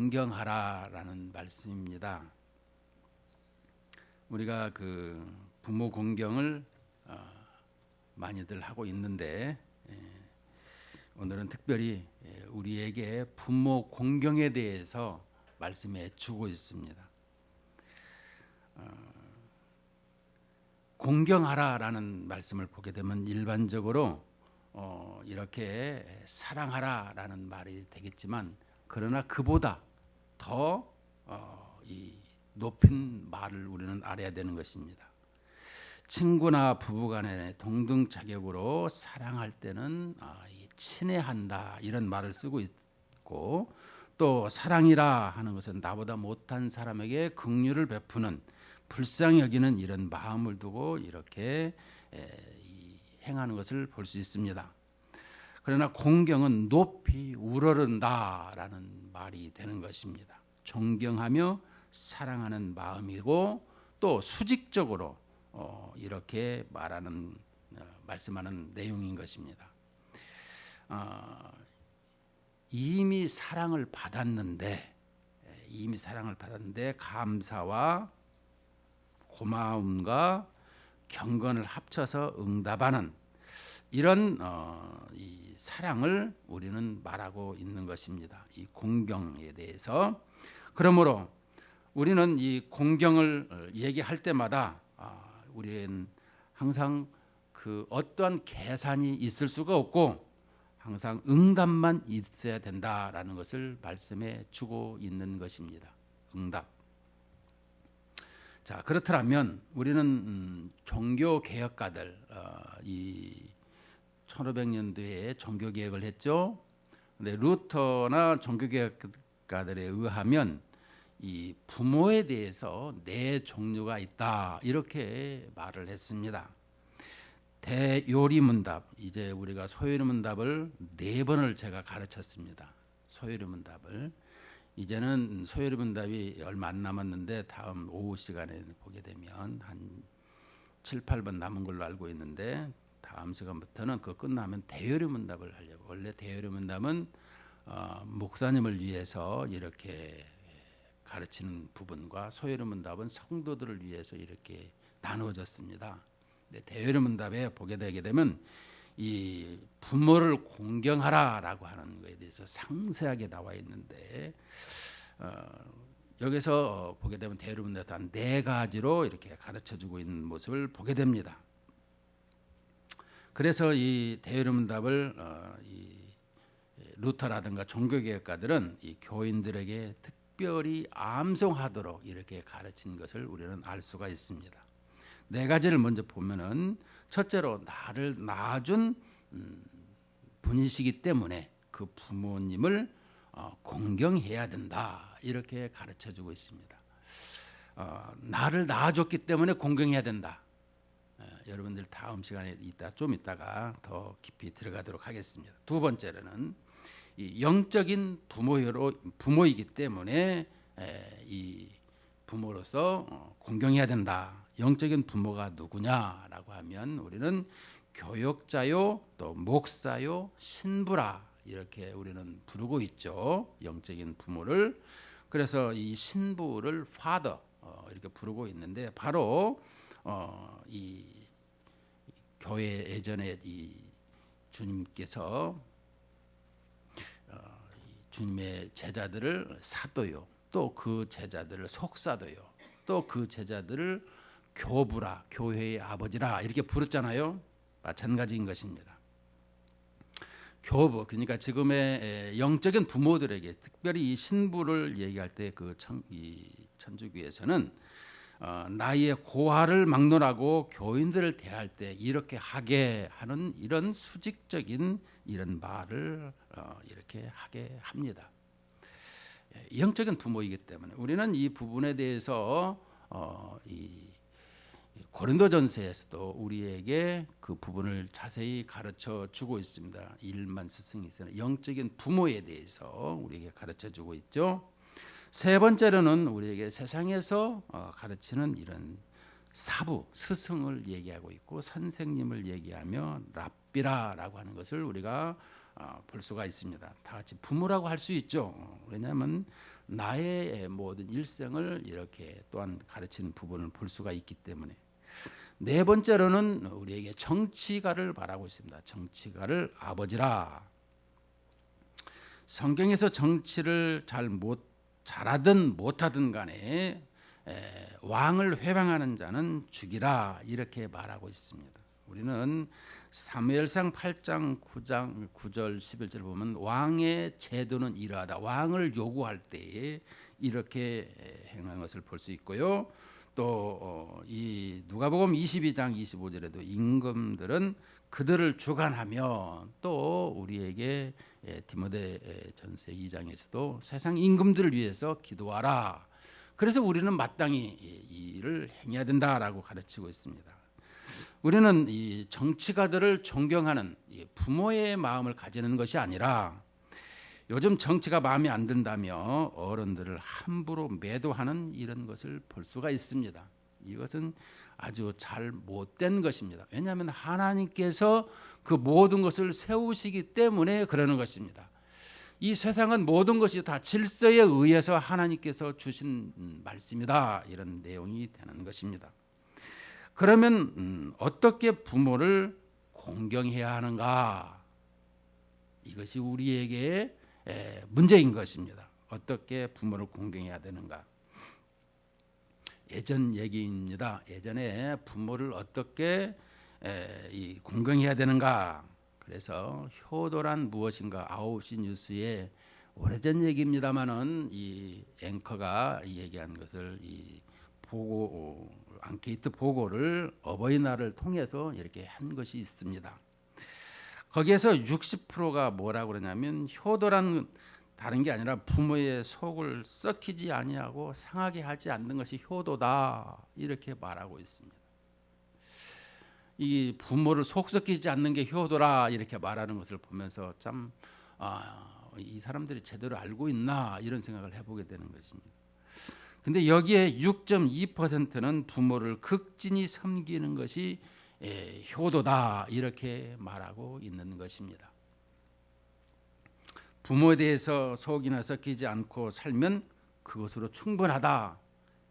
공경하라라는 말씀입니다. 우리가 그 부모 공경을 많이들 하고 있는데 오늘은 특별히 우리에게 부모 공경에 대해서 말씀해 주고 있습니다. 공경하라라는 말씀을 보게 되면 일반적으로 이렇게 사랑하라라는 말이 되겠지만, 그러나 그보다 더 이 높은 말을 우리는 알아야 되는 것입니다. 친구나 부부간에 동등 자격으로 사랑할 때는 친애한다 이런 말을 쓰고 있고, 또 사랑이라 하는 것은 나보다 못한 사람에게 긍휼을 베푸는, 불쌍히 여기는 이런 마음을 두고 이렇게 행하는 것을 볼 수 있습니다. 그러나 공경은 높이 우러른다라는 말이 되는 것입니다. 존경하며 사랑하는 마음이고, 또 수직적으로 이렇게 말씀하는 내용인 것입니다. 이미 사랑을 받았는데 감사와 고마움과 경건을 합쳐서 응답하는 이런 이 사랑을 우리는 말하고 있는 것입니다. 이 공경에 대해서. 그러므로 우리는 이 공경을 얘기할 때마다 우리는 항상 그 어떠한 계산이 있을 수가 없고 항상 응답만 있어야 된다라는 것을 말씀해 주고 있는 것입니다. 응답. 자, 그렇더라면 우리는 종교 개혁가들, 이 1500년도에 종교 개혁을 했죠. 근데 루터나 종교 개혁가들에 의하면 이 부모에 대해서 네 종류가 있다 이렇게 말을 했습니다. 대요리문답, 이제 우리가 소요리문답을 4번을 제가 가르쳤습니다. 소요리문답을. 이제는 소요리문답이 얼마 안 남았는데 다음 오후 시간에 보게 되면 한 7, 8번 남은 걸로 알고 있는데, 다음 시간부터는 그거 끝나면 대요리문답을 하려고. 원래 대요리문답은 목사님을 위해서 이렇게 가르치는 부분과 소요리문답은 성도들을 위해서 이렇게 나누어졌습니다. 대요리문답에 보게 되게 되면 이 부모를 공경하라라고 하는 것에 대해서 상세하게 나와 있는데, 여기서 보게 되면 대요리문답 한 4가지로 이렇게 가르쳐주고 있는 모습을 보게 됩니다. 그래서 이 대요리문답을 이 루터라든가 종교개혁가들은 이 교인들에게 특별히 암송하도록 이렇게 가르친 것을 우리는 알 수가 있습니다. 4가지를 먼저 보면은, 첫째로 나를 낳아준 분이시기 때문에 그 부모님을 공경해야 된다 이렇게 가르쳐주고 있습니다. 나를 낳아줬기 때문에 공경해야 된다. 여러분들 다음 시간에 좀 이따가 더 깊이 들어가도록 하겠습니다. 2번째로는 이 영적인 부모이기 때문에 이 부모로서 공경해야 된다. 영적인 부모가 누구냐라고 하면 우리는 교역자요, 또 목사요, 신부라 이렇게 우리는 부르고 있죠. 영적인 부모를. 그래서 이 신부를 father 이렇게 부르고 있는데, 바로 이 교회 예전에 이 주님께서 주님의 제자들을 사도요, 또 그 제자들을 속사도요, 또 그 제자들을 교부라, 교회의 아버지라 이렇게 부르잖아요. 마찬가지인 것입니다. 교부, 그러니까 지금의 영적인 부모들에게, 특별히 이 신부를 얘기할 때 그 천주교에서는 나이의 고하를 막론하고 교인들을 대할 때 이렇게 하게 하는 이런 수직적인 이런 말을 이렇게 하게 합니다. 영적인 부모이기 때문에 우리는 이 부분에 대해서 이 고린도전서에서도 우리에게 그 부분을 자세히 가르쳐 주고 있습니다. 일만 스승이서는 영적인 부모에 대해서 우리에게 가르쳐 주고 있죠. 3번째로는 우리에게 세상에서 가르치는 이런 사부, 스승을 얘기하고 있고 선생님을 얘기하며 랍비라라고 하는 것을 우리가 볼 수가 있습니다. 다 같이 부모라고 할 수 있죠. 왜냐하면 나의 모든 일생을 이렇게 또한 가르치는 부분을 볼 수가 있기 때문에. 네 번째로는 우리에게 정치가를 말하고 있습니다. 정치가를 아버지라. 성경에서 정치를 잘하든 못하든 간에 왕을 회방하는 자는 죽이라 이렇게 말하고 있습니다. 우리는 사무엘상 8장 9절 11절 보면 왕의 제도는 이러하다. 왕을 요구할 때에 이렇게 행한 것을 볼 수 있고요. 또 이 누가복음 22장 25절에도 임금들은 그들을 주관하며, 또 우리에게 디모데 전서 2장에서도 세상 임금들을 위해서 기도하라. 그래서 우리는 마땅히 이 일을 행해야 된다라고 가르치고 있습니다. 우리는 이 정치가들을 존경하는 부모의 마음을 가지는 것이 아니라, 요즘 정치가 마음에 안 든다며 어른들을 함부로 매도하는 이런 것을 볼 수가 있습니다. 이것은 아주 잘 못된 것입니다. 왜냐하면 하나님께서 그 모든 것을 세우시기 때문에 그러는 것입니다. 이 세상은 모든 것이 다 질서에 의해서 하나님께서 주신 말씀이다, 이런 내용이 되는 것입니다. 그러면 어떻게 부모를 공경해야 하는가? 이것이 우리에게 문제인 것입니다. 어떻게 부모를 공경해야 되는가? 예전 얘기입니다. 예전에 부모를 어떻게 공경해야 되는가? 그래서 효도란 무엇인가? 9시 뉴스에 오래전 얘기입니다만은 이 앵커가 얘기한 것을 이 보고 앙케이트 보고를 어버이날을 통해서 이렇게 한 것이 있습니다. 거기에서 60%가 뭐라고 그러냐면, 효도란 다른 게 아니라 부모의 속을 썩히지 아니하고 상하게 하지 않는 것이 효도다, 이렇게 말하고 있습니다. 이 부모를 속 썩히지 않는 게 효도라 이렇게 말하는 것을 보면서 참 이 사람들이 제대로 알고 있나 이런 생각을 해보게 되는 것입니다. 근데 여기에 6.2%는 부모를 극진히 섬기는 것이 효도다 이렇게 말하고 있는 것입니다. 부모에 대해서 속이나 썩히지 않고 살면 그것으로 충분하다,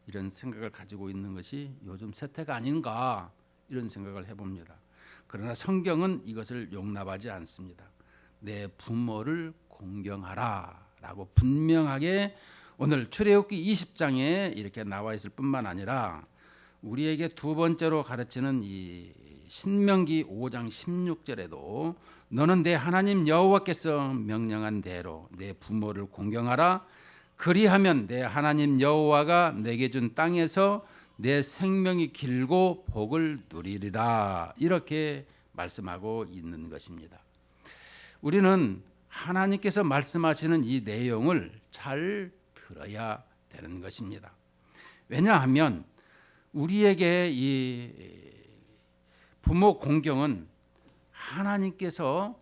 이런 생각을 가지고 있는 것이 요즘 세태가 아닌가, 이런 생각을 해봅니다. 그러나 성경은 이것을 용납하지 않습니다. 내 부모를 공경하라 라고 분명하게 오늘 출애굽기 20장에 이렇게 나와 있을 뿐만 아니라, 우리에게 두 번째로 가르치는 이 신명기 5장 16절에도 너는 내 하나님 여호와께서 명령한 대로 내 부모를 공경하라. 그리하면 내 하나님 여호와가 내게 준 땅에서 내 생명이 길고 복을 누리리라, 이렇게 말씀하고 있는 것입니다. 우리는 하나님께서 말씀하시는 이 내용을 잘 들어야 되는 것입니다. 왜냐하면 우리에게 이 부모 공경은 하나님께서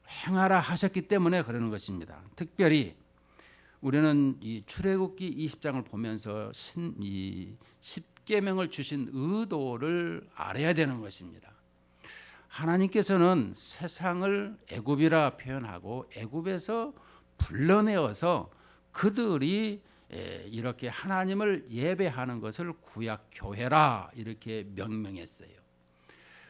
행하라 하셨기 때문에 그러는 것입니다. 특별히 우리는 이 출애굽기 20장을 보면서 이 10계명을 주신 의도를 알아야 되는 것입니다. 하나님께서는 세상을 애굽이라 표현하고 애굽에서 불러내어서 그들이 이렇게 하나님을 예배하는 것을 구약 교회라 이렇게 명명했어요.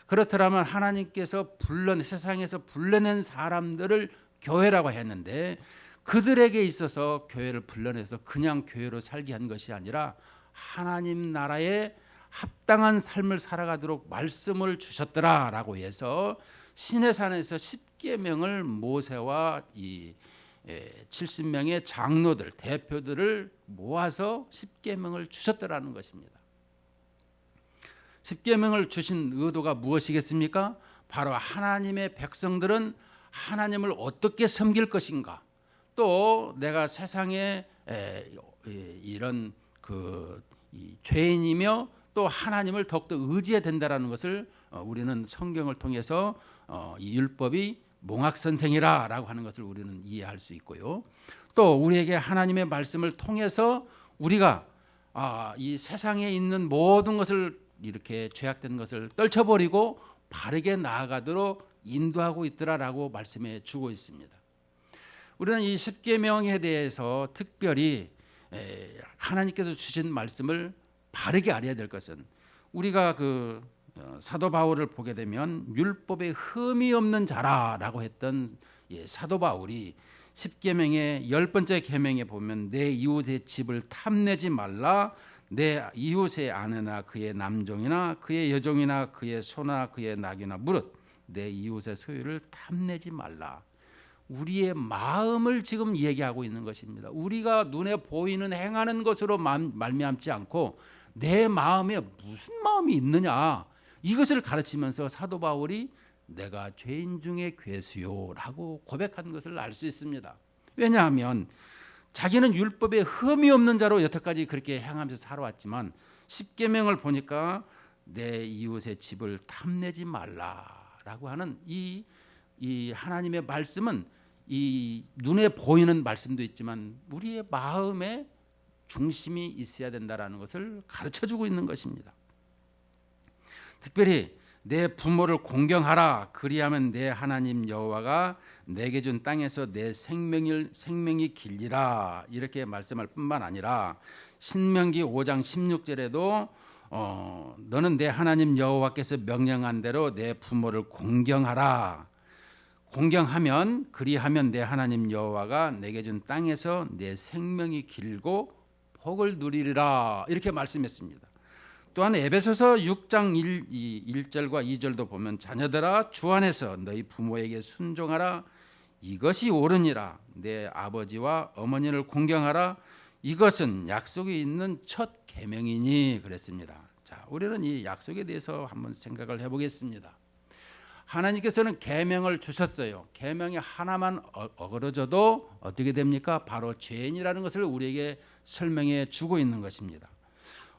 그렇더라면 하나님께서 세상에서 불러낸 사람들을 교회라고 했는데, 그들에게 있어서 교회를 불러내서 그냥 교회로 살게 한 것이 아니라 하나님 나라에 합당한 삶을 살아가도록 말씀을 주셨더라라고 해서 시내산에서 10계명을 모세와 이 70명의 장로들, 대표들을 모아서 10계명을 주셨더라는 것입니다. 10계명을 주신 의도가 무엇이겠습니까? 바로 하나님의 백성들은 하나님을 어떻게 섬길 것인가, 또 내가 세상에 이런 죄인이며 또 하나님을 더욱더 의지해야 된다는 것을 우리는 성경을 통해서 이 율법이 몽학선생이라고 하는 것을 우리는 이해할 수 있고요. 또 우리에게 하나님의 말씀을 통해서 우리가 이 세상에 있는 모든 것을 이렇게 죄악된 것을 떨쳐버리고 바르게 나아가도록 인도하고 있더라라고 말씀해 주고 있습니다. 우리는 이 십계명에 대해서 특별히 하나님께서 주신 말씀을 바르게 알아야 될 것은, 우리가 사도 바울을 보게 되면 율법에 흠이 없는 자라라고 했던 사도 바울이 십계명의 10번째 계명에 보면 내 이웃의 집을 탐내지 말라, 내 이웃의 아내나 그의 남종이나 그의 여종이나 그의 소나 그의 낙이나 무릇 내 이웃의 소유를 탐내지 말라. 우리의 마음을 지금 얘기하고 있는 것입니다. 우리가 눈에 보이는 행하는 것으로 말미암지 않고 내 마음에 무슨 마음이 있느냐, 이것을 가르치면서 사도 바울이 내가 죄인 중에 괴수요라고 고백한 것을 알 수 있습니다. 왜냐하면 자기는 율법에 흠이 없는 자로 여태까지 그렇게 행하면서 살아왔지만 십계명을 보니까 내 이웃의 집을 탐내지 말라라고 하는 이 하나님의 말씀은 이 눈에 보이는 말씀도 있지만 우리의 마음에 중심이 있어야 된다라는 것을 가르쳐주고 있는 것입니다. 특별히 내 부모를 공경하라, 그리하면 내 하나님 여호와가 내게 준 땅에서 내 생명이 길리라, 이렇게 말씀할 뿐만 아니라 신명기 5장 16절에도 너는 내 하나님 여호와께서 명령한 대로 내 부모를 공경하라, 공경하면 그리하면 내 하나님 여호와가 내게 준 땅에서 내 생명이 길고 복을 누리리라, 이렇게 말씀했습니다. 또한 에베소서 6장 1절과 2절도 보면 자녀들아 주 안에서 너희 부모에게 순종하라, 이것이 옳으니라, 내 아버지와 어머니를 공경하라, 이것은 약속이 있는 첫 계명이니, 그랬습니다. 자, 우리는 이 약속에 대해서 한번 생각을 해보겠습니다. 하나님께서는 계명을 주셨어요. 계명이 하나만 어그러져도 어떻게 됩니까? 바로 죄인이라는 것을 우리에게 설명해 주고 있는 것입니다.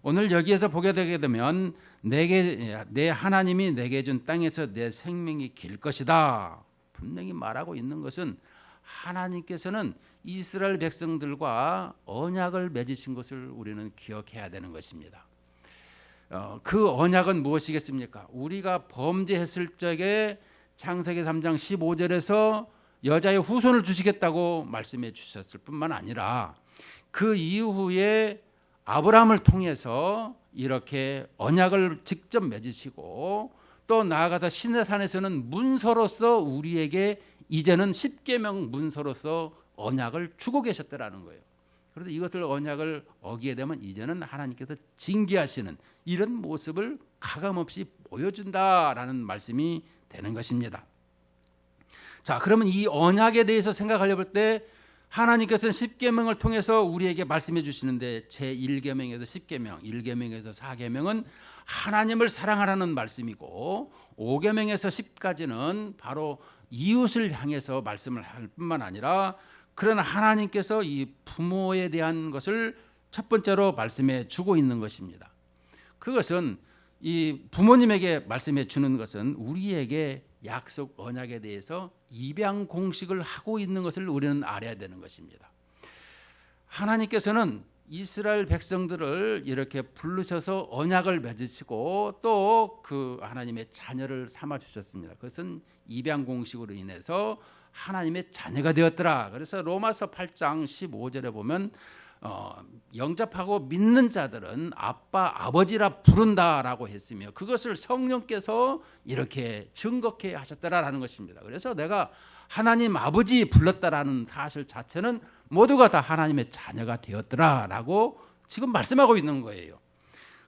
오늘 여기에서 보게 되게 되면 내 하나님이 내게 준 땅에서 내 생명이 길 것이다, 분명히 말하고 있는 것은 하나님께서는 이스라엘 백성들과 언약을 맺으신 것을 우리는 기억해야 되는 것입니다. 그 언약은 무엇이겠습니까? 우리가 범죄했을 적에 창세기 3장 15절에서 여자의 후손을 주시겠다고 말씀해 주셨을 뿐만 아니라 그 이후에 아브라함을 통해서 이렇게 언약을 직접 맺으시고, 또 나아가서 시내산에서는 문서로서 우리에게 이제는 십계명 문서로서 언약을 주고 계셨다라는 거예요. 그래서 이것을 언약을 어기게 되면 이제는 하나님께서 징계하시는 이런 모습을 가감없이 보여준다라는 말씀이 되는 것입니다. 자, 그러면 이 언약에 대해서 생각하려 볼 때 하나님께서는 십계명을 통해서 우리에게 말씀해 주시는데, 제1계명에서 10계명, 1계명에서 4계명은 하나님을 사랑하라는 말씀이고, 5계명에서 10까지는 바로 이웃을 향해서 말씀을 할 뿐만 아니라, 그러나 하나님께서 이 부모에 대한 것을 첫 번째로 말씀해 주고 있는 것입니다. 그것은 이 부모님에게 말씀해 주는 것은 우리에게 약속 언약에 대해서 입양 공식을 하고 있는 것을 우리는 알아야 되는 것입니다. 하나님께서는 이스라엘 백성들을 이렇게 부르셔서 언약을 맺으시고 또 그 하나님의 자녀를 삼아 주셨습니다. 그것은 입양 공식으로 인해서 하나님의 자녀가 되었더라. 그래서 로마서 8장 15절에 보면 영접하고 믿는 자들은 아빠 아버지라 부른다라고 했으며, 그것을 성령께서 이렇게 증거케 하셨더라라는 것입니다. 그래서 내가 하나님 아버지 불렀다라는 사실 자체는 모두가 다 하나님의 자녀가 되었더라라고 지금 말씀하고 있는 거예요.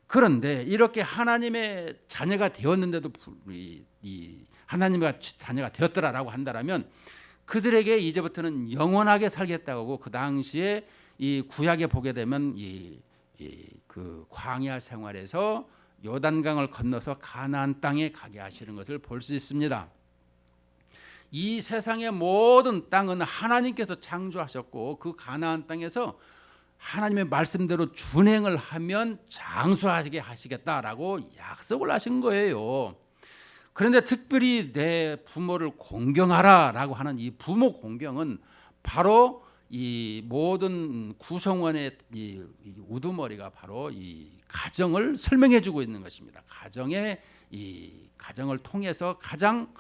그런데 이렇게 하나님의 자녀가 되었는데도 하나님의 자녀가 되었더라라고 한다라면 그들에게 이제부터는 영원하게 살겠다고 하고, 그 당시에 이 구약에 보게 되면 그 광야 생활에서 요단강을 건너서 가나안 땅에 가게 하시는 것을 볼 수 있습니다. 이 세상의 모든 땅은 하나님께서 창조하셨고, 그 가나안 땅에서 하나님의 말씀대로 준행을 하면 장수하게 하시겠다라고 약속을 하신 거예요. 그런데 특별히 내 부모를 공경하라라고 하는 이 부모 공경은 바로 이 모든 구성원의 이 우두머리가 바로 이 가정을 설명해 주고 있는 것입니다. 가정을 통해서 가장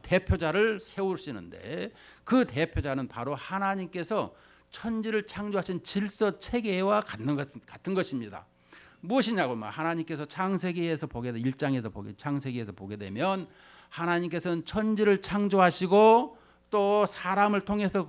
대표자를 세우시는데 그 대표자는 바로 하나님께서 천지를 창조하신 질서 체계와 같은 것입니다. 무엇이냐고 하나님께서 창세기에서 보게 1장에서 창세기에서 보게 되면 하나님께서는 천지를 창조하시고 또 사람을 통해서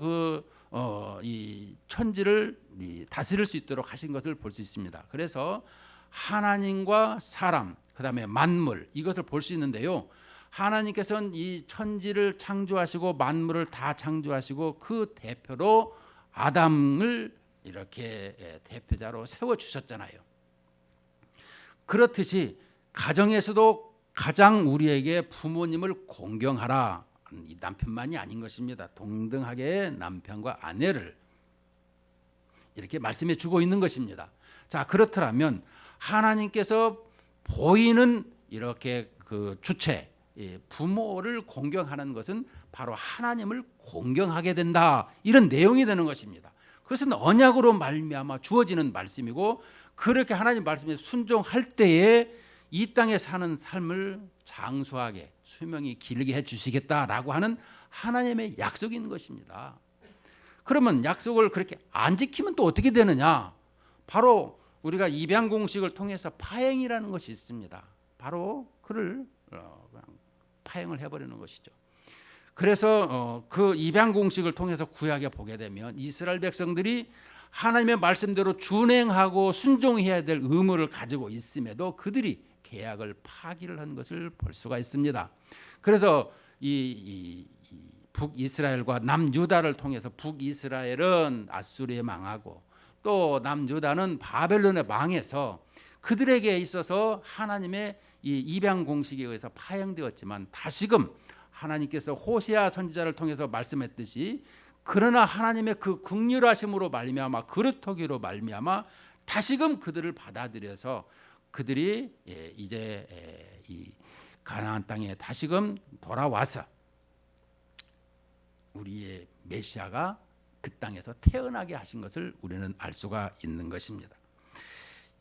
이 천지를 다스릴 수 있도록 하신 것을 볼 수 있습니다. 그래서 하나님과 사람, 그다음에 만물 이것을 볼 수 있는데요. 하나님께서는 이 천지를 창조하시고 만물을 다 창조하시고 그 대표로 아담을 이렇게 대표자로 세워 주셨잖아요. 그렇듯이 가정에서도 가장 우리에게 부모님을 공경하라. 이 남편만이 아닌 것입니다. 동등하게 남편과 아내를 이렇게 말씀해 주고 있는 것입니다. 자, 그렇더라면 하나님께서 보이는 이렇게 그 주체 부모를 공경하는 것은 바로 하나님을 공경하게 된다. 이런 내용이 되는 것입니다. 그것은 언약으로 말미암아 주어지는 말씀이고 그렇게 하나님 말씀에 순종할 때에 이 땅에 사는 삶을 장수하게 수명이 길게 해주시겠다라고 하는 하나님의 약속이 있는 것입니다. 그러면 약속을 그렇게 안 지키면 또 어떻게 되느냐? 바로 우리가 입양 공식을 통해서 파행이라는 것이 있습니다. 바로 그를 파행을 해버리는 것이죠. 그래서 그 입양 공식을 통해서 구약에 보게 되면 이스라엘 백성들이 하나님의 말씀대로 준행하고 순종해야 될 의무를 가지고 있음에도 그들이 계약을 파기를 한 것을 볼 수가 있습니다. 그래서 이 북이스라엘과 남유다를 통해서 북이스라엘은 아수르에 망하고 또 남유다는 바벨론에 망해서 그들에게 있어서 하나님의 이 입양 공식에 의해서 파행되었지만 다시금 하나님께서 호세아 선지자를 통해서 말씀했듯이 그러나 하나님의 그 긍휼하심으로 말미암아 그릇터기로 말미암아 다시금 그들을 받아들여서 그들이 이제 이 가나안 땅에 다시금 돌아와서 우리의 메시아가 그 땅에서 태어나게 하신 것을 우리는 알 수가 있는 것입니다.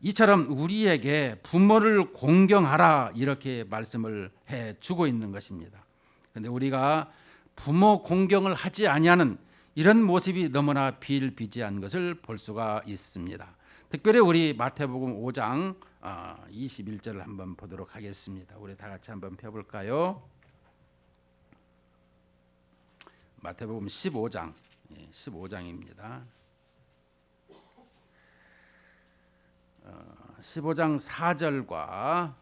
이처럼 우리에게 부모를 공경하라 이렇게 말씀을 해주고 있는 것입니다. 그런데 우리가 부모 공경을 하지 아니하는 이런 모습이 너무나 비일비재한 것을 볼 수가 있습니다. 특별히 우리 마태복음 5장 21절을 한번 보도록 하겠습니다. 우리 다 같이 한번 펴볼까요? 마태복음 15장 15장입니다. 15장 4절과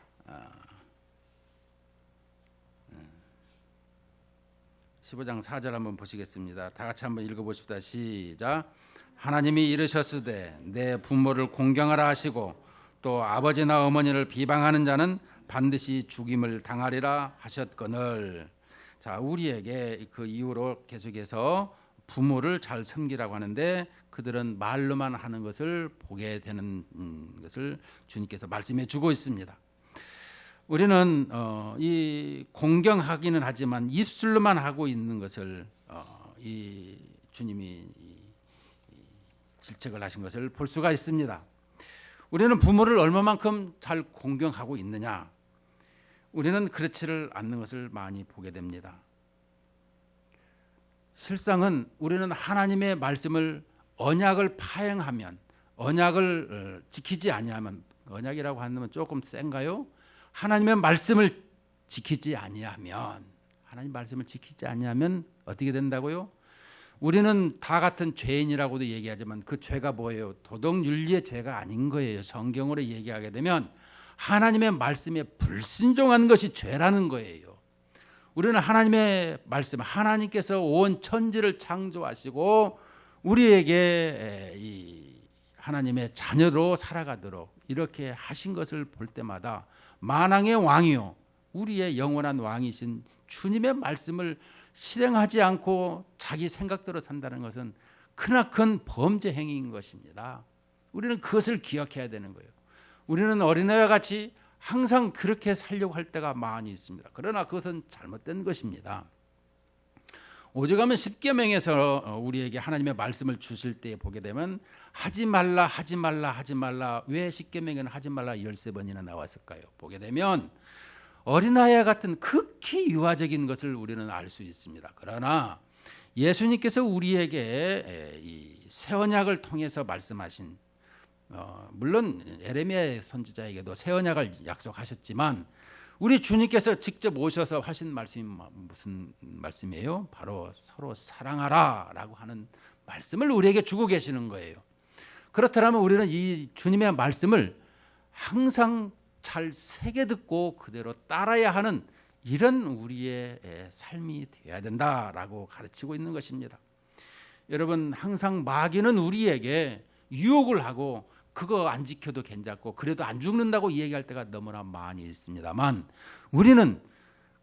15장 4절 한번 보시겠습니다. 다 같이 한번 읽어보십시다. 시작. 하나님이 이르셨으되 내 부모를 공경하라 하시고 또 아버지나 어머니를 비방하는 자는 반드시 죽임을 당하리라 하셨거늘. 자, 우리에게 그 이후로 계속해서 부모를 잘 섬기라고 하는데 그들은 말로만 하는 것을 보게 되는 것을 주님께서 말씀해 주고 있습니다. 우리는 이 공경하기는 하지만 입술로만 하고 있는 것을 이 주님이 질책을 하신 것을 볼 수가 있습니다. 우리는 부모를 얼마만큼 잘 공경하고 있느냐? 우리는 그렇지를 않는 것을 많이 보게 됩니다. 실상은 우리는 하나님의 말씀을 언약을 파행하면 언약을 지키지 아니하면 언약이라고 하면 조금 센가요? 하나님의 말씀을 지키지 아니하면 하나님 말씀을 지키지 아니하면 어떻게 된다고요? 우리는 다 같은 죄인이라고도 얘기하지만 그 죄가 뭐예요? 도덕윤리의 죄가 아닌 거예요. 성경으로 얘기하게 되면 하나님의 말씀에 불순종한 것이 죄라는 거예요. 우리는 하나님의 말씀, 하나님께서 온 천지를 창조하시고 우리에게 이 하나님의 자녀로 살아가도록 이렇게 하신 것을 볼 때마다 만왕의 왕이요 우리의 영원한 왕이신 주님의 말씀을 실행하지 않고 자기 생각대로 산다는 것은 크나큰 범죄 행위인 것입니다. 우리는 그것을 기억해야 되는 거예요. 우리는 어린애와 같이 항상 그렇게 살려고 할 때가 많이 있습니다. 그러나 그것은 잘못된 것입니다. 오죽하면 십계명에서 우리에게 하나님의 말씀을 주실 때 보게 되면 하지 말라 하지 말라 하지 말라 왜 십계명에는 하지 말라 13번이나 나왔을까요? 보게 되면 어린아이와 같은 극히 유아적인 것을 우리는 알 수 있습니다. 그러나 예수님께서 우리에게 이 새 언약을 통해서 말씀하신 물론 에레미야 선지자에게도 새 언약을 약속하셨지만 우리 주님께서 직접 오셔서 하신 말씀이 무슨 말씀이에요? 바로 서로 사랑하라라고 하는 말씀을 우리에게 주고 계시는 거예요. 그렇다면 우리는 이 주님의 말씀을 항상 잘 새겨 듣고 그대로 따라야 하는 이런 우리의 삶이 되어야 된다라고 가르치고 있는 것입니다. 여러분, 항상 마귀는 우리에게 유혹을 하고 그거 안 지켜도 괜찮고 그래도 안 죽는다고 얘기할 때가 너무나 많이 있습니다만 우리는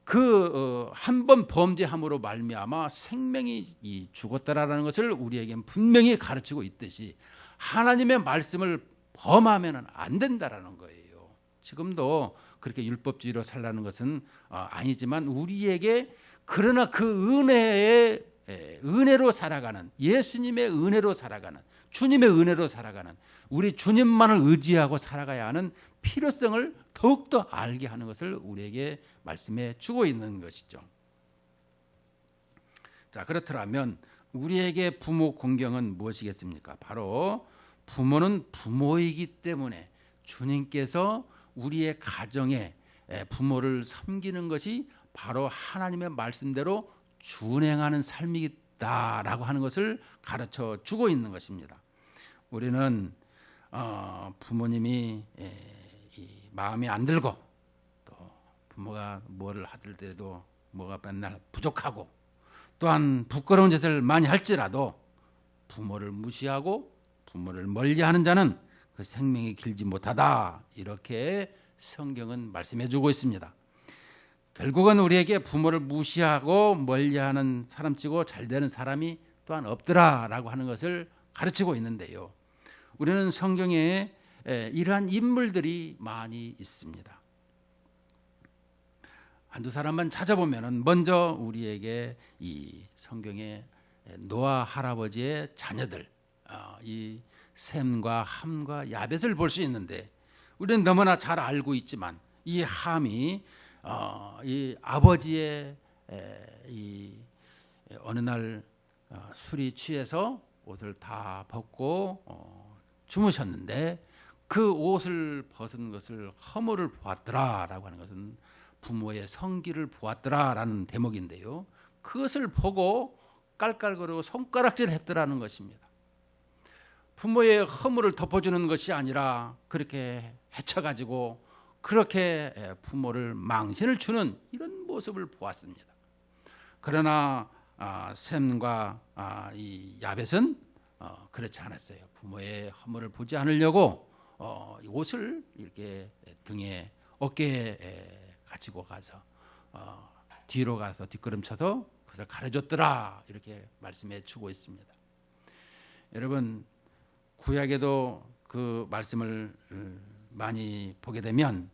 그 한 번 범죄함으로 말미암아 생명이 죽었다라는 것을 우리에겐 분명히 가르치고 있듯이 하나님의 말씀을 범하면 안 된다라는 거예요. 지금도 그렇게 율법주의로 살라는 것은 아니지만 우리에게 그러나 그 은혜로 살아가는 예수님의 은혜로 살아가는 주님의 은혜로 살아가는 우리 주님만을 의지하고 살아가야 하는 필요성을 더욱더 알게 하는 것을 우리에게 말씀해 주고 있는 것이죠. 자, 그렇더라면 우리에게 부모 공경은 무엇이겠습니까? 바로 부모는 부모이기 때문에 주님께서 우리의 가정에 부모를 섬기는 것이 바로 하나님의 말씀대로 준행하는 삶이다라고 하는 것을 가르쳐 주고 있는 것입니다. 우리는 부모님이 마음에 안 들고 또 부모가 뭐를 하더라도 뭐가 맨날 부족하고 또한 부끄러운 짓을 많이 할지라도 부모를 무시하고 부모를 멀리하는 자는 그 생명이 길지 못하다 이렇게 성경은 말씀해 주고 있습니다. 결국은 우리에게 부모를 무시하고 멀리하는 사람치고 잘 되는 사람이 또한 없더라라고 하는 것을 가르치고 있는데요. 우리는 성경에 이러한 인물들이 많이 있습니다. 한두 사람만 찾아보면 먼저 우리에게 이 성경의 노아 할아버지의 자녀들 이 셈과 함과 야벳을 볼 수 있는데 우리는 너무나 잘 알고 있지만 이 함이 이 아버지의 이 어느 날 술이 취해서 옷을 다 벗고 주무셨는데 그 옷을 벗은 것을 허물을 보았더라라고 하는 것은 부모의 성기를 보았더라라는 대목인데요. 그것을 보고 깔깔거리고 손가락질 했더라는 것입니다. 부모의 허물을 덮어주는 것이 아니라 그렇게 해쳐가지고 그렇게 부모를 망신을 주는 이런 모습을 보았습니다. 그러나 셈과 이 야벳은 그렇지 않았어요. 부모의 허물을 보지 않으려고 옷을 이렇게 등에 어깨에 가지고 가서 뒤로 가서 뒷걸음쳐서 그것을 가려줬더라 이렇게 말씀해 주고 있습니다. 여러분 구약에도 그 말씀을 많이 보게 되면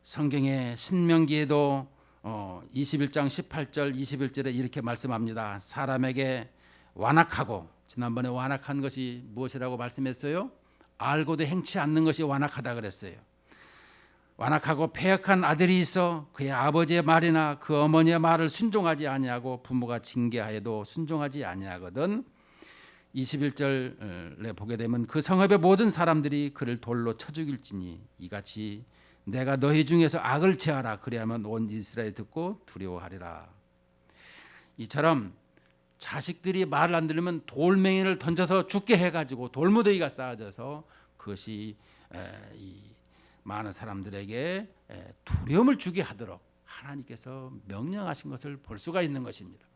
성경의 신명기에도 21장 18절 21절에 이렇게 말씀합니다. 사람에게 완악하고 지난번에 완악한 것이 무엇이라고 말씀했어요? 알고도 행치 않는 것이 완악하다 그랬어요. 완악하고 패역한 아들이 있어 그의 아버지의 말이나 그 어머니의 말을 순종하지 아니하고 부모가 징계하여도 순종하지 아니하거든 21절에 보게 되면 그 성읍의 모든 사람들이 그를 돌로 쳐 죽일지니 이같이 내가 너희 중에서 악을 체하라 그리하면 온 이스라엘이 듣고 두려워하리라. 이처럼 자식들이 말을 안 들으면 돌멩이를 던져서 죽게 해가지고 돌무더기가 쌓아져서 그것이 이 많은 사람들에게 두려움을 주게 하도록 하나님께서 명령하신 것을 볼 수가 있는 것입니다.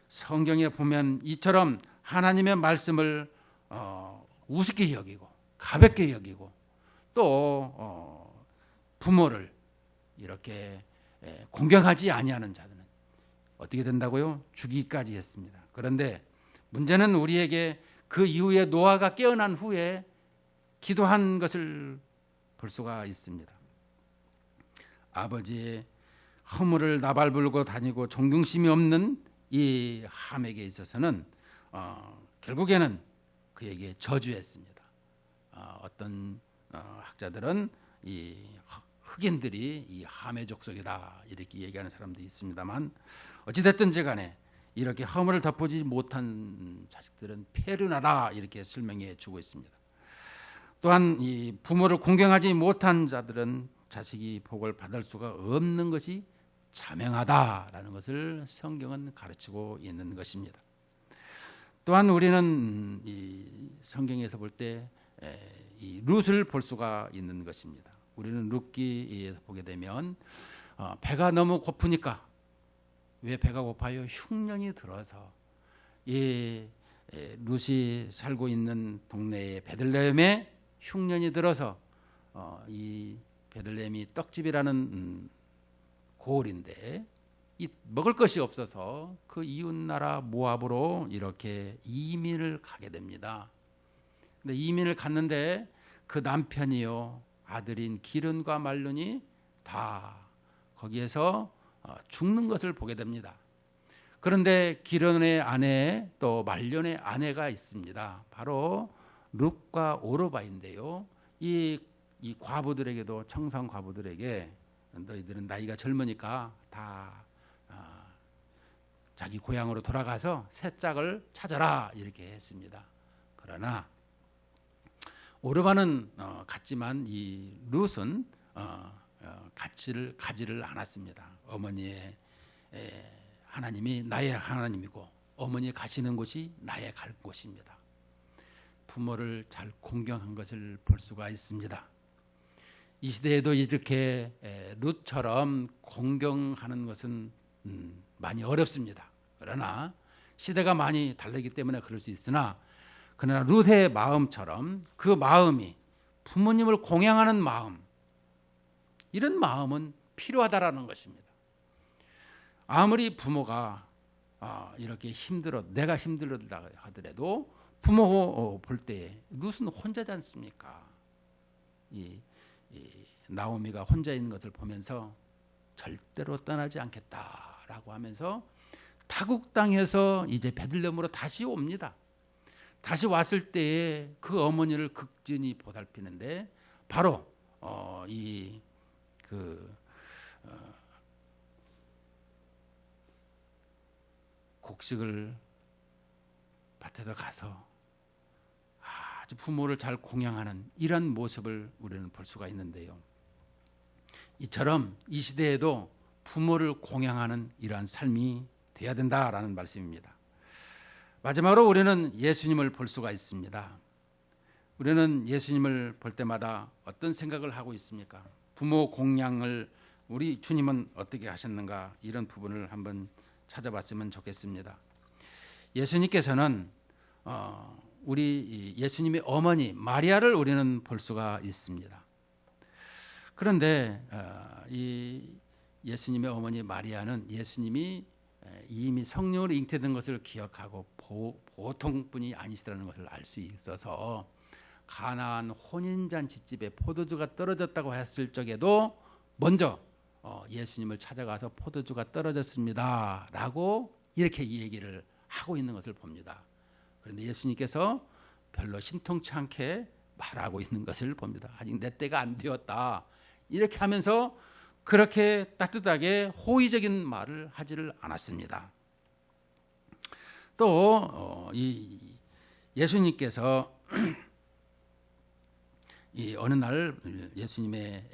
성경에 보면 이처럼 하나님의 말씀을 우습게 여기고 가볍게 여기고 또 부모를 이렇게 공경하지 아니하는 자들은 어떻게 된다고요? 죽이기까지 했습니다. 그런데 문제는 우리에게 그 이후에 노아가 깨어난 후에 기도한 것을 볼 수가 있습니다. 아버지의 허물을 나발불고 다니고 존경심이 없는 이 함에게 있어서는 결국에는 그에게 저주했습니다. 어떤 학자들은 이 흑인들이 이 함의 족속이다 이렇게 얘기하는 사람도 있습니다만 어찌됐든지 간에 이렇게 허물을 덮지 못한 자식들은 폐륜하다 이렇게 설명해 주고 있습니다. 또한 이 부모를 공경하지 못한 자들은 자식이 복을 받을 수가 없는 것이 자명하다라는 것을 성경은 가르치고 있는 것입니다. 또한 우리는 이 성경에서 볼 때 이 룻을 볼 수가 있는 것입니다. 우리는 룻기에서 보게 되면 배가 너무 고프니까 왜 배가 고파요? 흉년이 들어서 이 룻이 살고 있는 동네의 베들레헴에 흉년이 들어서 이 베들레헴이 떡집이라는 고을인데 이 먹을 것이 없어서 그 이웃 나라 모압으로 이렇게 이민을 가게 됩니다. 근데 이민을 갔는데 그 남편이요 아들인 기른과 말론이 다 거기에서 죽는 것을 보게 됩니다. 그런데 기른의 아내 또 말론의 아내가 있습니다. 바로 룻과 오르바인데요. 이 과부들에게도 청상 과부들에게 너희들은 나이가 젊으니까 다 자기 고향으로 돌아가서 새 짝을 찾아라 이렇게 했습니다. 그러나 오르바는 갔지만 이 룻은 가지를 않았습니다. 어머니의 하나님이 나의 하나님이고 어머니 가시는 곳이 나의 갈 곳입니다. 부모를 잘 공경한 것을 볼 수가 있습니다. 이 시대에도 이렇게 룻처럼 공경하는 것은 많이 어렵습니다. 그러나 시대가 많이 다르기 때문에 그럴 수 있으나 그러나 룻의 마음처럼 그 마음이 부모님을 공양하는 마음 이런 마음은 필요하다라는 것입니다. 아무리 부모가 이렇게 내가 힘들다 하더라도 부모 볼 때 룻은 혼자지 않습니까? 이 나오미가 혼자 있는 것을 보면서 절대로 떠나지 않겠다라고 하면서 타국 땅에서 이제 베들레헴으로 다시 옵니다. 다시 왔을 때에 그 어머니를 극진히 보살피는데 바로 곡식을 밭에서 가서 아주 부모를 잘 공양하는 이런 모습을 우리는 볼 수가 있는데요. 이처럼 이 시대에도 부모를 공양하는 이러한 삶이 되어야 된다라는 말씀입니다. 마지막으로 우리는 예수님을 볼 수가 있습니다. 우리는 예수님을 볼 때마다 어떤 생각을 하고 있습니까? 부모 공양을 우리 주님은 어떻게 하셨는가 이런 부분을 한번 찾아봤으면 좋겠습니다. 예수님께서는 우리 예수님의 어머니 마리아를 우리는 볼 수가 있습니다. 그런데 이 예수님의 어머니 마리아는 예수님이 이미 성령으로 잉태된 것을 기억하고 보통 분이 아니시라는 것을 알 수 있어서 가나안 혼인잔치집에 포도주가 떨어졌다고 했을 적에도 먼저 예수님을 찾아가서 포도주가 떨어졌습니다 라고 이렇게 얘기를 하고 있는 것을 봅니다. 그런데 예수님께서 별로 신통치 않게 말하고 있는 것을 봅니다. 아직 내 때가 안 되었다 이렇게 하면서 그렇게 따뜻하게 호의적인 말을 하지를 않았습니다. 또 예수님께서 어느 날 예수님의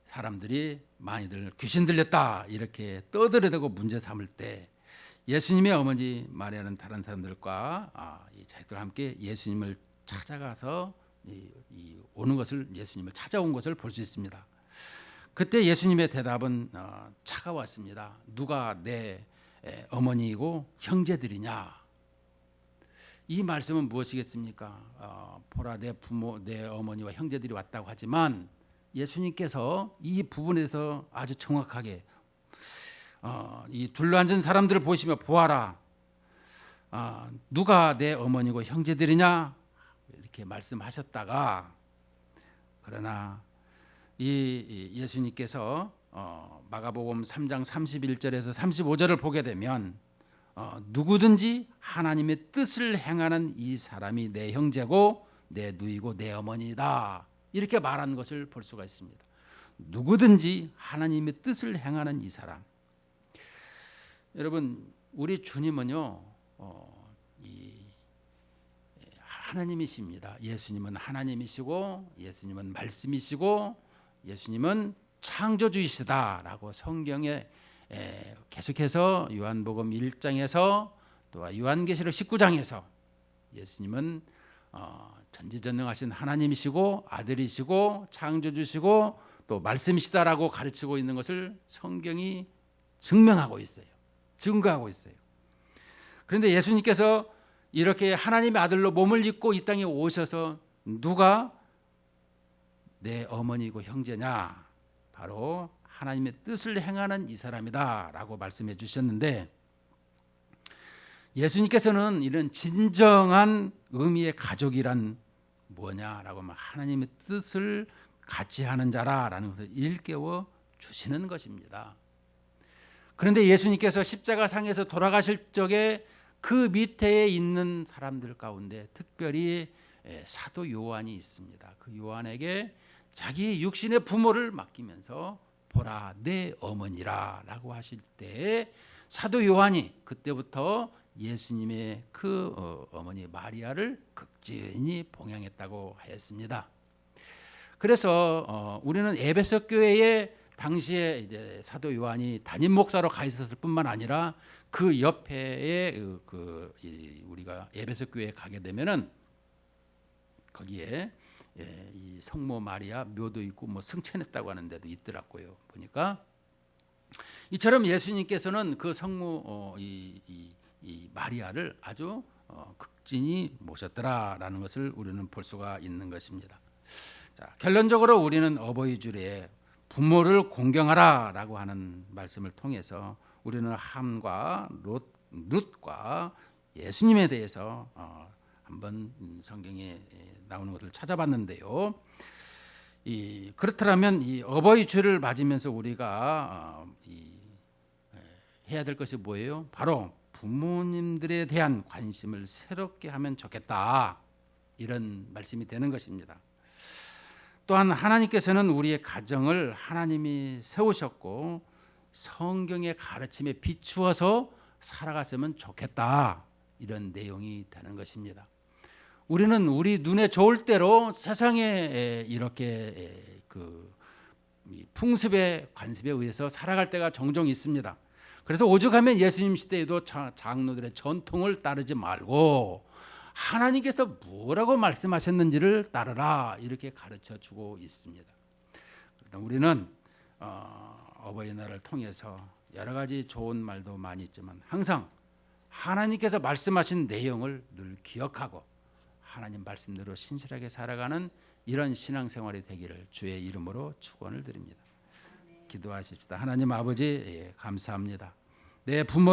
사람들이 많이들 귀신 들렸다 이렇게 떠들어대고 문제 삼을 때 예수님의 어머니 마리아는 다른 사람들과 이 자식들과 함께 예수님을 찾아가서 오는 것을 예수님을 찾아온 것을 볼 수 있습니다. 그때 예수님의 대답은 차가웠습니다. 누가 내 어머니이고 형제들이냐? 이 말씀은 무엇이겠습니까? 보라 내 부모 내 어머니와 형제들이 왔다고 하지만 예수님께서 이 부분에서 아주 정확하게 이 둘러앉은 사람들을 보시며 보아라. 누가 내 어머니고 형제들이냐? 이렇게 말씀하셨다가 그러나 이 예수님께서 마가복음 3장 31절에서 35절을 보게 되면 누구든지 하나님의 뜻을 행하는 이 사람이 내 형제고 내 누이고 내 어머니다 이렇게 말한 것을 볼 수가 있습니다. 누구든지 하나님의 뜻을 행하는 이 사람. 여러분, 우리 주님은요, 하나님이십니다. 예수님은 하나님이시고, 예수님은 말씀이시고, 예수님은 창조주이시다라고 성경에 계속해서 요한복음 1장에서 또 요한계시록 19장에서 예수님은 전지전능하신 하나님이시고 아들이시고 창조주시고 또 말씀이시다라고 가르치고 있는 것을 성경이 증명하고 있어요. 증거하고 있어요. 그런데 예수님께서 이렇게 하나님의 아들로 몸을 입고 이 땅에 오셔서 누가 내 어머니고 형제냐? 바로 하나님의 뜻을 행하는 이 사람이다 라고 말씀해 주셨는데, 예수님께서는 이런 진정한 의미의 가족이란 뭐냐라고 하면 하나님의 뜻을 같이 하는 자라라는 것을 일깨워 주시는 것입니다. 그런데 예수님께서 십자가 상에서 돌아가실 적에 그 밑에 있는 사람들 가운데 특별히 사도 요한이 있습니다. 그 요한에게 자기 육신의 부모를 맡기면서 보라 내 어머니라 라고 하실 때 사도 요한이 그때부터 예수님의 그 어머니 마리아를 극진히 봉양했다고 하였습니다. 그래서 우리는 에베소 교회에 당시에 이제 사도 요한이 담임 목사로 가 있었을 뿐만 아니라 그 옆에 우리가 에베소 교회에 가게 되면은 거기에 이 성모 마리아 묘도 있고 뭐 승천했다고 하는 데도 있더라고요. 보니까 이처럼 예수님께서는 그 성모 이 마리아를 아주 극진히 모셨더라라는 것을 우리는 볼 수가 있는 것입니다. 자, 결론적으로 우리는 어버이 주일에 부모를 공경하라라고 하는 말씀을 통해서 우리는 함과 룻과 예수님에 대해서 한번 성경에 나오는 것을 찾아봤는데요. 그렇다면 이 어버이 주일을 맞으면서 우리가 해야 될 것이 뭐예요? 바로 부모님들에 대한 관심을 새롭게 하면 좋겠다, 이런 말씀이 되는 것입니다. 또한 하나님께서는 우리의 가정을 하나님이 세우셨고 성경의 가르침에 비추어서 살아갔으면 좋겠다, 이런 내용이 되는 것입니다. 우리는 우리 눈에 좋을 대로 세상에 이렇게 풍습에 관습에 의해서 살아갈 때가 종종 있습니다. 그래서 오죽하면 예수님 시대에도 장로들의 전통을 따르지 말고 하나님께서 뭐라고 말씀하셨는지를 따르라, 이렇게 가르쳐주고 있습니다. 우리는 어버이날을 통해서 여러 가지 좋은 말도 많이 있지만 항상 하나님께서 말씀하신 내용을 늘 기억하고 하나님 말씀대로 신실하게 살아가는 이런 신앙생활이 되기를 주의 이름으로 축원을 드립니다. 기도하십시다. 하나님 아버지, 감사합니다. 내 부모를